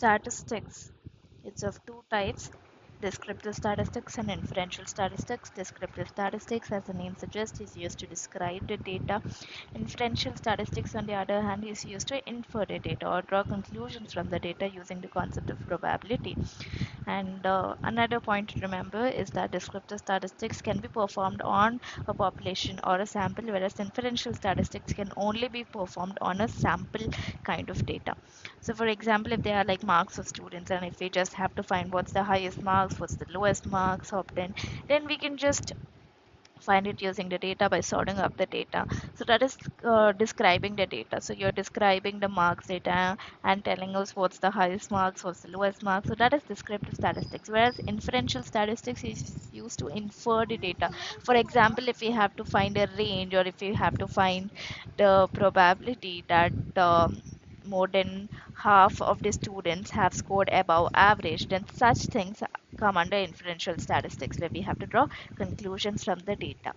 Statistics. It's of two types, descriptive statistics and inferential statistics. Descriptive statistics, as the name suggests, is used to describe the data. Inferential statistics, on the other hand, is used to infer the data or draw conclusions from the data using the concept of probability. And another point to remember is that descriptive statistics can be performed on a population or a sample, whereas inferential statistics can only be performed on a sample kind of data. So, for example, if there are like marks of students, and if we just have to find what's the highest marks, what's the lowest marks obtained, then we can just find it using the data by sorting up the data. So that is describing the data. So you're describing the marks data and telling us what's the highest marks, what's the lowest marks. So that is descriptive statistics, whereas inferential statistics is used to infer the data. For example, if we have to find a range, or if we have to find the probability that more than half of the students have scored above average, then such things come under inferential statistics, where we have to draw conclusions from the data.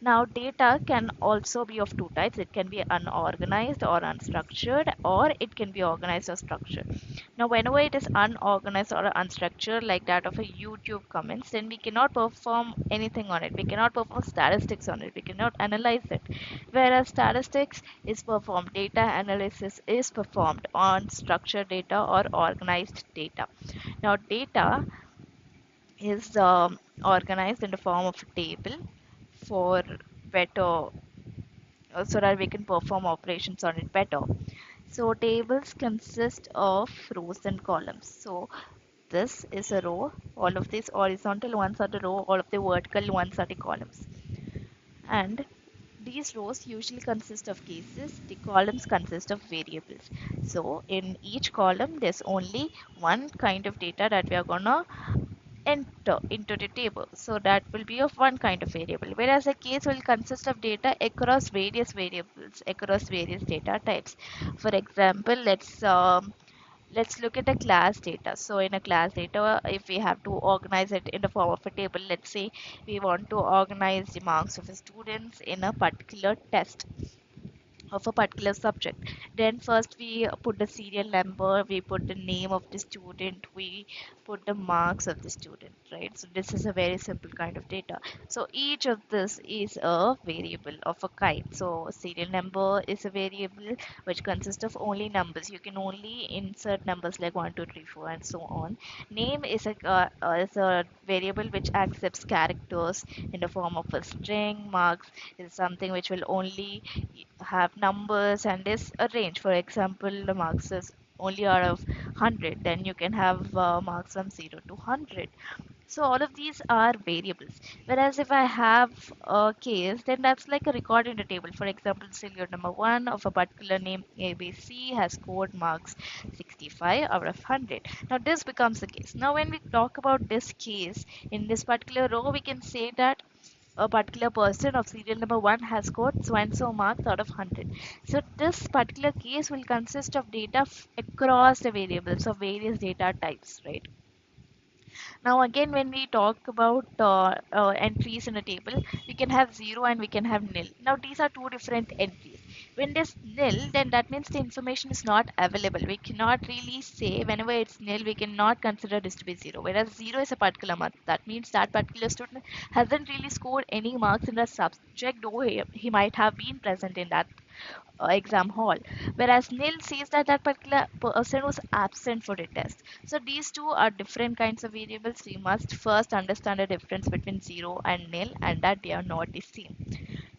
Now, data can also be of two types. It can be unorganized or unstructured, or it can be organized or structured. Now, whenever it is unorganized or unstructured, like that of a YouTube comments, then we cannot perform anything on it. We cannot perform statistics on it. We cannot analyze it. Whereas statistics is performed, data analysis is performed on structured data or organized data. Now, data is organized in the form of a table for better, so that we can perform operations on it better. So tables consist of rows and columns. So this is a row, all of these horizontal ones are the row, all of the vertical ones are the columns. And these rows usually consist of cases, the columns consist of variables. So in each column, there's only one kind of data that we are gonna enter into the table. So that will be of one kind of variable, whereas a case will consist of data across various variables, across various data types. For example, let's look at the class data. So in a class data, if we have to organize it in the form of a table, let's say we want to organize the marks of the students in a particular test of a particular subject. Then first we put the serial number, we put the name of the student, we put the marks of the student, right? So this is a very simple kind of data. So each of this is a variable of a kind. So serial number is a variable which consists of only numbers. You can only insert numbers like 1 2 3 4 and so on. Name is a variable which accepts characters in the form of a string. Marks is something which will only have numbers and is a range. For example, the marks is only out of 100, then you can have marks from 0 to 100. So all of these are variables. Whereas if I have a case, then that's like a record in the table. For example, serial number 1 of a particular name ABC has scored marks 65 out of 100. Now this becomes the case. Now when we talk about this case, in this particular row, we can say that a particular person of serial number 1 has scored so and so marks out of 100. So this particular case will consist of data across the variables of various data types, right? Now again, when we talk about entries in a table, we can have 0 and we can have nil. Now these are two different entries. When there's nil, then that means the information is not available. We cannot really say whenever it's nil, we cannot consider this to be 0. Whereas 0 is a particular mark. That means that particular student hasn't really scored any marks in the subject, though he might have been present in that exam hall. Whereas nil says that that particular person was absent for the test. So these two are different kinds of variables. We must first understand the difference between 0 and nil, and that they are not the same.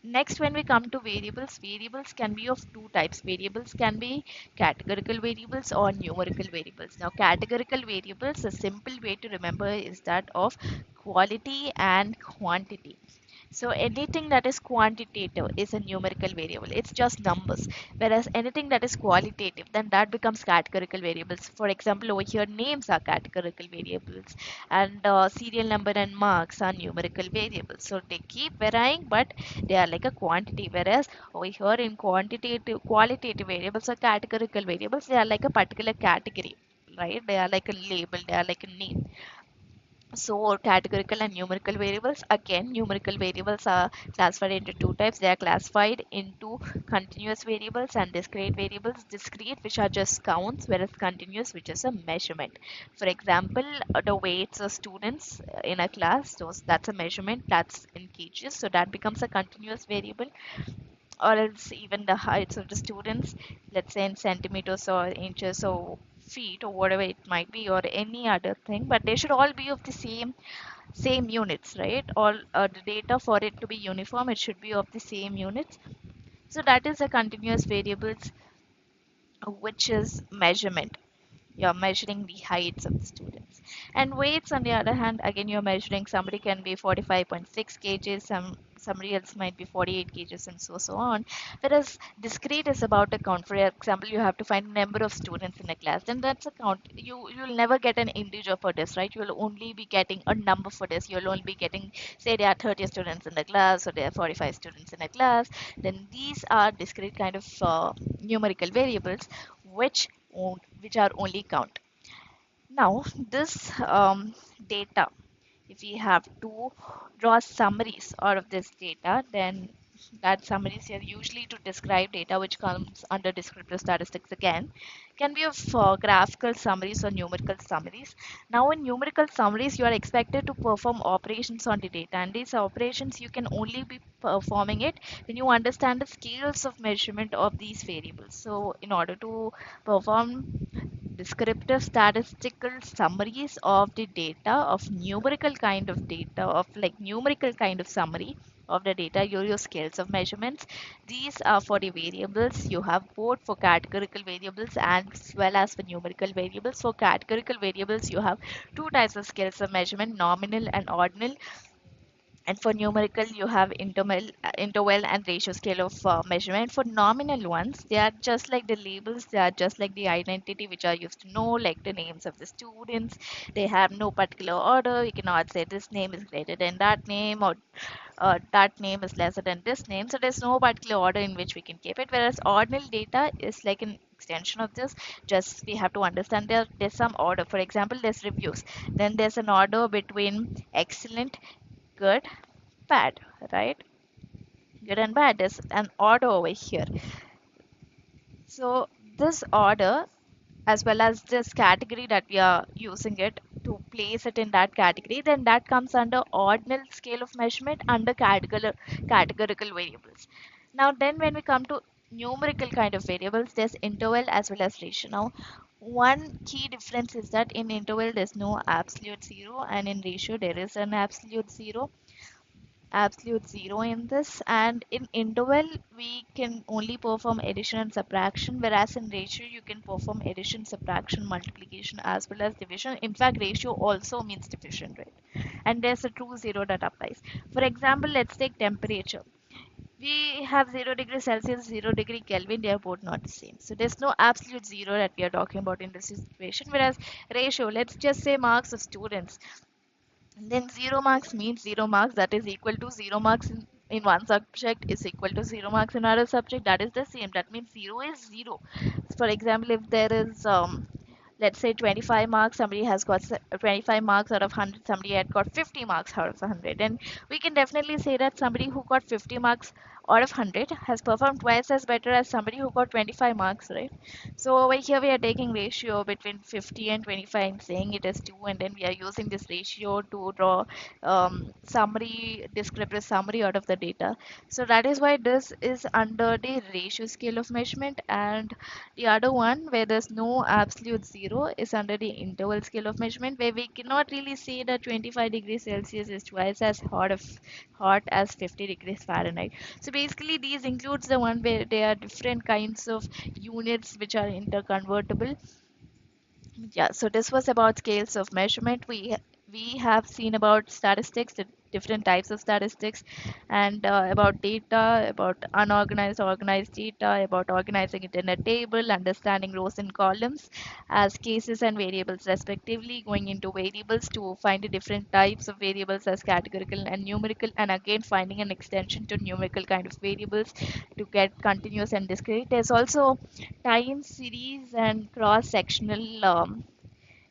Next, when we come to variables, variables can be of two types. Variables can be categorical variables or numerical variables. Now, categorical variables, a simple way to remember is that of quality and quantity. So anything that is quantitative is a numerical variable. It's just numbers. Whereas anything that is qualitative, then that becomes categorical variables. For example, over here, names are categorical variables, and serial number and marks are numerical variables. So they keep varying, but they are like a quantity. Whereas over here in qualitative variables or categorical variables, they are like a particular category, right? They are like a label. They are like a name. So categorical and numerical variables. Again, numerical variables are classified into two types. They are classified into continuous variables and discrete variables. Discrete, which are just counts, whereas continuous, which is a measurement. For example, the weights of students in a class, so that's a measurement, that's in kgs, so that becomes a continuous variable. Or else even the heights of the students, let's say in centimeters or inches or feet or whatever it might be, or any other thing, but they should all be of the same units, right? All the data, for it to be uniform, it should be of the same units. So that is a continuous variables, which is measurement. You're measuring the heights of the students. And weights, on the other hand, again, you're measuring, somebody can be 45.6 kgs, somebody else might be 48 kgs, and so on. Whereas discrete is about a count. For example, you have to find number of students in a class, then that's a count. You'll never get an integer for this, right? You'll only be getting a number for this. You'll only be getting, say there are 30 students in the class, or there are 45 students in a class. Then these are discrete kind of numerical variables, which which are only count. Now, this data, if we have to draw summaries out of this data, then that summaries are usually to describe data, which comes under descriptive statistics again, can be of graphical summaries or numerical summaries. Now, in numerical summaries, you are expected to perform operations on the data, and these operations you can only be performing it when you understand the scales of measurement of these variables. So, in order to perform descriptive statistical summaries of the data, of numerical kind of data, of like numerical kind of summary of the data, you use scales of measurements. These are for the variables. You have both for categorical variables as well as for numerical variables. For categorical variables, you have two types of scales of measurement, nominal and ordinal. And for numerical, you have interval and ratio scale of measurement. For nominal ones, they are just like the labels, they are just like the identity which are used to know, like the names of the students. They have no particular order. You cannot say this name is greater than that name, or that name is lesser than this name. So there's no particular order in which we can keep it. Whereas ordinal data is like an extension of this. Just we have to understand there's some order. For example, there's reviews. Then there's an order between excellent, good, bad, right? Good and bad is an order over here. So this order, as well as this category that we are using it to place it in that category, then that comes under ordinal scale of measurement under categorical variables. Now then when we come to numerical kind of variables, there's interval as well as ratio. Now one key difference is that in interval there's no absolute zero, and in ratio there is an absolute zero in this. And in interval we can only perform addition and subtraction, whereas in ratio you can perform addition, subtraction, multiplication as well as division. In fact, ratio also means division, right? And there's a true zero that applies. For example, let's take temperature. We have 0 degree Celsius, 0 degree Kelvin, they are both not the same. So there's no absolute zero that we are talking about in this situation. Whereas ratio, let's just say marks of students, then 0 marks means 0 marks, that is equal to 0 marks in one subject is equal to 0 marks in another subject, that is the same. That means 0 is 0. For example, if there is let's say 25 marks, somebody has got 25 marks out of 100, somebody had got 50 marks out of 100, and we can definitely say that somebody who got 50 marks out of 100 has performed twice as better as somebody who got 25 marks, right? So over here we are taking ratio between 50 and 25 and saying it is 2, and then we are using this ratio to draw summary, descriptive summary out of the data. So that is why this is under the ratio scale of measurement, and the other one where there's no absolute zero is under the interval scale of measurement, where we cannot really say that 25 degrees Celsius is twice as hot as 50 degrees Fahrenheit. So basically these includes the one where there are different kinds of units which are interconvertible. Yeah, so this was about scales of measurement. We have seen about statistics, the different types of statistics, and about data, about unorganized, organized data, about organizing it in a table, understanding rows and columns as cases and variables respectively, going into variables to find the different types of variables as categorical and numerical, and again finding an extension to numerical kind of variables to get continuous and discrete. There's also time series and cross-sectional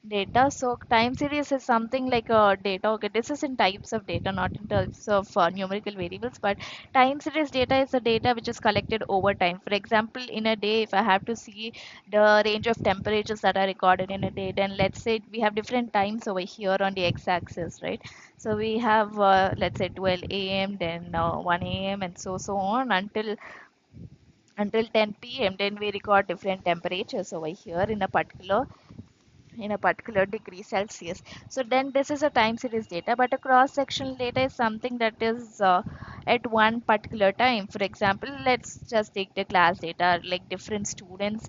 data. So time series is something like a data. Okay, this is in types of data, not in terms of numerical variables. But time series data is the data which is collected over time. For example, in a day, if I have to see the range of temperatures that are recorded in a day, then let's say we have different times over here on the x-axis, right? So we have let's say 12 a.m., then 1 a.m., and so on until 10 p.m. Then we record different temperatures over here in a particular degree Celsius. So then this is a time series data, but a cross-sectional data is something that is at one particular time. For example, let's just take the class data, like different students.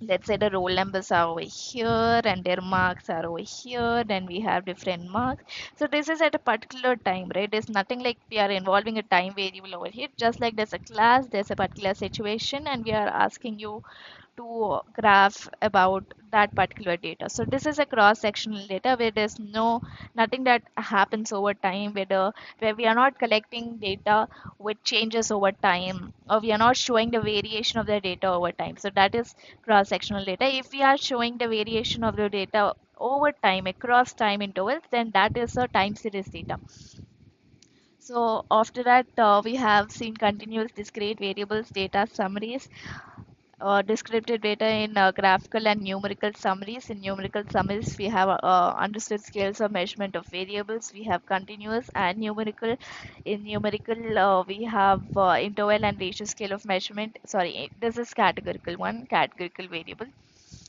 Let's say the roll numbers are over here and their marks are over here. Then we have different marks. So this is at a particular time, right? There's nothing like we are involving a time variable over here. Just like there's a class, there's a particular situation, and we are asking you to graph about that particular data. So this is a cross-sectional data where there's nothing that happens over time, where we are not collecting data which changes over time, or we are not showing the variation of the data over time. So that is cross-sectional data. If we are showing the variation of the data over time across time intervals, then that is a time series data. So after that, we have seen continuous discrete variables data summaries, descriptive data in graphical and numerical summaries. In numerical summaries, we have understood scales of measurement of variables. We have continuous and numerical. In numerical, we have interval and ratio scale of measurement. Sorry, this is categorical one, categorical variable.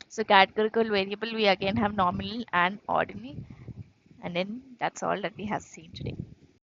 So categorical variable, we again have nominal and ordinary. And then that's all that we have seen today.